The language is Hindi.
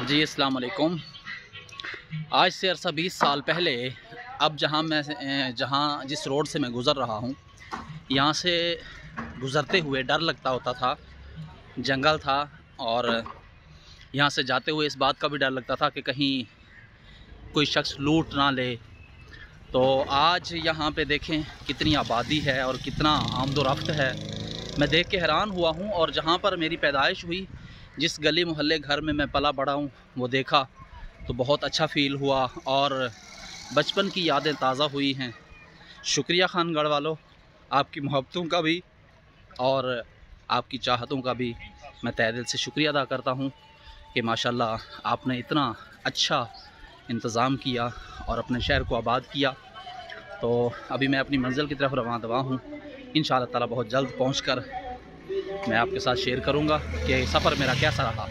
जी अस्सलाम वालेकुम। आज से अरसा 20 साल पहले अब जहाँ जिस रोड से मैं गुज़र रहा हूँ, यहाँ से गुज़रते हुए डर लगता होता था। जंगल था और यहाँ से जाते हुए इस बात का भी डर लगता था कि कहीं कोई शख्स लूट ना ले। तो आज यहाँ पे देखें कितनी आबादी है और कितना आमदोरफ्त है। मैं देख के हैरान हुआ हूँ। और जहाँ पर मेरी पैदाइश हुई, जिस गली मोहल्ले घर में मैं पला बड़ा हूँ, वो देखा तो बहुत अच्छा फ़ील हुआ और बचपन की यादें ताज़ा हुई हैं। शुक्रिया खानगढ़ वालों, आपकी मोहब्बतों का भी और आपकी चाहतों का भी मैं तहे दिल से शुक्रिया अदा करता हूँ कि माशाल्लाह आपने इतना अच्छा इंतज़ाम किया और अपने शहर को आबाद किया। तो अभी मैं अपनी मंज़िल की तरफ रवाना हूँ। इंशाअल्लाह ताला बहुत जल्द पहुँचकर मैं आपके साथ शेयर करूँगा कि सफ़र मेरा कैसा रहा।